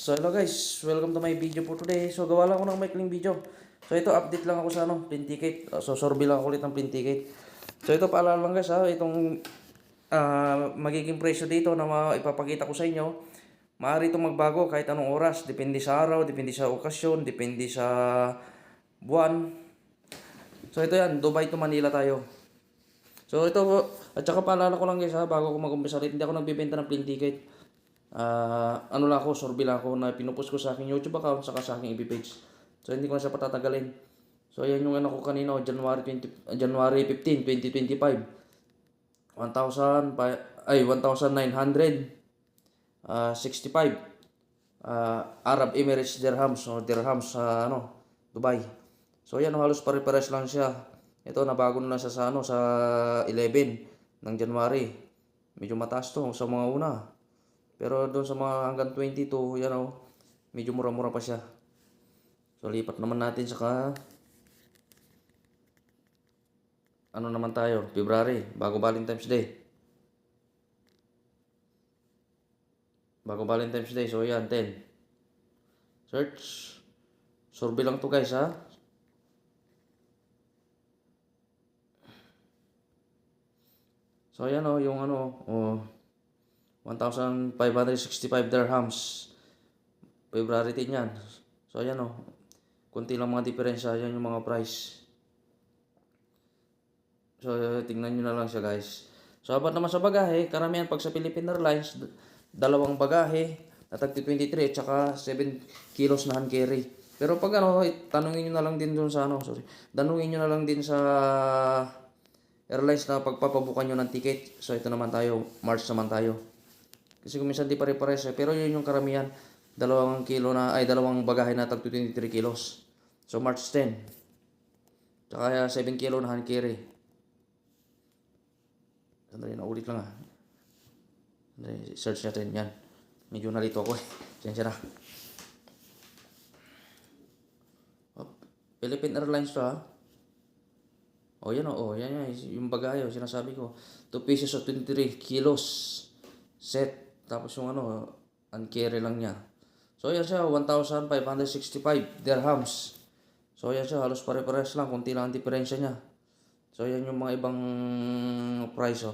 So hello guys, welcome to my video for today. So gawa lang ako ng maikling video. So ito update lang ako sa plane ticket. So sorby lang ako ulit ng plane ticket. So ito paalala lang guys itong magiging presyo dito na ipapakita ko sa inyo. Maaari itong magbago kahit anong oras, depende sa araw, depende sa okasyon, depende sa buwan. So ito yan, Dubai to Manila tayo. So ito, at saka paalala ko lang guys bago ko mag-umpisa ulit, hindi ako nagbebenta ng plane ticket. Ano lang ako, sorby lang ako na pinupost ko sa aking YouTube account saka sa aking FB page. So hindi ko na siya patatagalin. So ayan yung ano ko kanino, January 15, 2025. 1,965 Arab Emirates dirhams o dirhams sa Dubai. So ayan halos pare-pares lang siya. Ito nabago na siya sa 11 ng January. Medyo mataas to sa mga una. Pero doon sa mga hanggang 22, medyo mura-mura pa siya. So lipat naman natin saka ano naman tayo, February, bago Valentine's Day. Bago Valentine's Day, so yan, 10. Search. Survey lang to guys So yan yung 1,565 dirhams. February 10 yan. So ayan kunti lang mga diferensya, yan yung mga price. So tingnan nyo na lang siya guys. So apat naman sa bagahe, karamihan pag sa Philippine Airlines, dalawang bagahe na tag 23 at saka 7 kilos na hand carry. Pero pag tanungin nyo na lang din dun sa tanungin nyo na lang din sa airlines na pagpapabukan nyo ng ticket. So ito naman tayo, March naman tayo. Kasi kung minsan di pare-pares pero yun yung karamihan. Dalawang bagahe na tag 23 kilos. So March 10. Tsaka 7 kilo na hand carry. Sandali na ulit lang search natin yan. Medyo nalito ako Sensya na. Philippine Airlines to yan yung bagahe sinasabi ko. 2 pieces of 23 kilos set. Tapos yung hand carry lang niya. So yan siya, 1,565 dirhams. So yan siya, halos pare-pares lang, kunti lang ang diferensya niya. So yan yung mga ibang price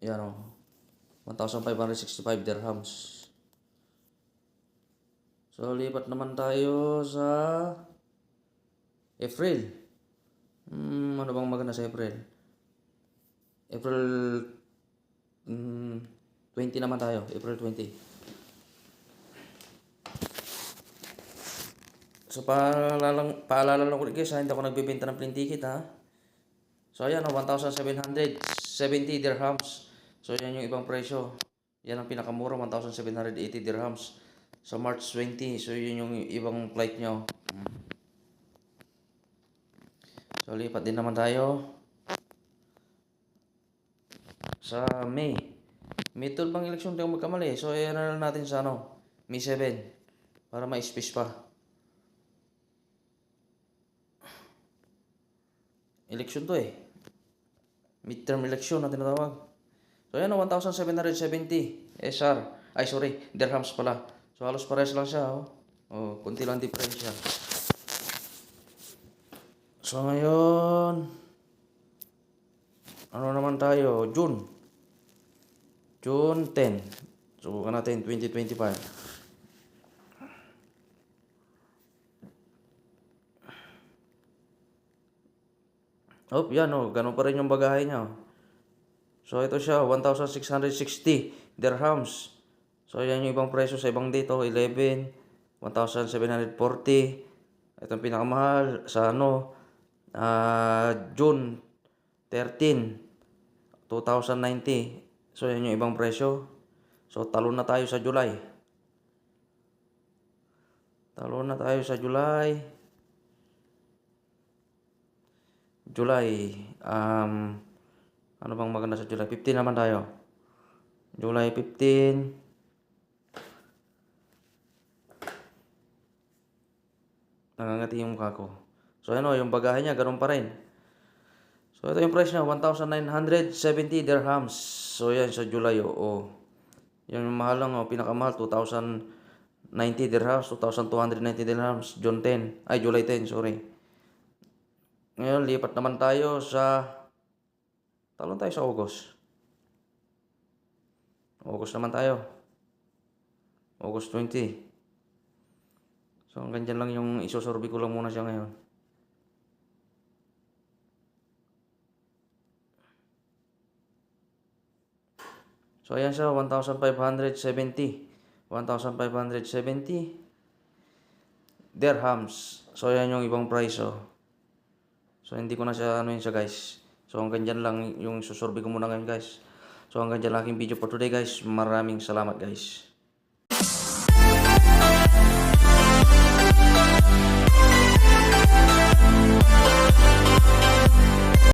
Yan 1,565 dirhams. So lipat naman tayo sa April. Ano bang maganda sa April? April 20 naman tayo, April 20. So paalala lang ulit guys hindi ako nagbebenta ng plane ticket So ayan 1,770 dirhams. So yan yung ibang presyo. Yan ang pinakamura, 1,780 dirhams. So March 20, so yun yung ibang flight nyo. So lipat din naman tayo sa May. May bang eleksyon tayo magkamali. So ayan na lang natin sa May 7 para ma-space pa. Eleksyon to midterm election na tinatawag. So ayan 1,770 dirhams pala. So halos pares lang siya kunti lang diferensya. So ngayon ano naman tayo? June 10. Subukan natin 2025. Ganun pa rin yung bagahe niya. So ito siya, 1,660 dirhams. So yan yung ibang presyo sa ibang dito, 11, 1,740. Ito ang pinakamahal sa June 13, 2,090. So yan yung ibang presyo. So talon na tayo sa July. Ano bang maganda sa July? 15 naman tayo. July 15. Nangangati yung mukha ko. So yung bagahe niya, ganun pa rin. So ito yung price niya, 1,970 dirhams. So yan sa July Yan yung mahal lang, oh, pinakamahal, 2,090 dirhams, 2,290 dirhams, July 10, sorry. Ngayon, lipat naman tayo sa, talon tayo sa August. August naman tayo. August 20. So, hanggang dyan lang yung isusurvey ko lang muna siya ngayon. So, ayan siya, 1,570. 1,570 dirhams. So, ayan yung ibang price, oh. So, hindi ko na siya, ano yun siya, guys. So, hanggang dyan lang yung isusurvey ko muna ngayon, guys. So, hanggang dyan lang aking video for today, guys. Maraming salamat, guys.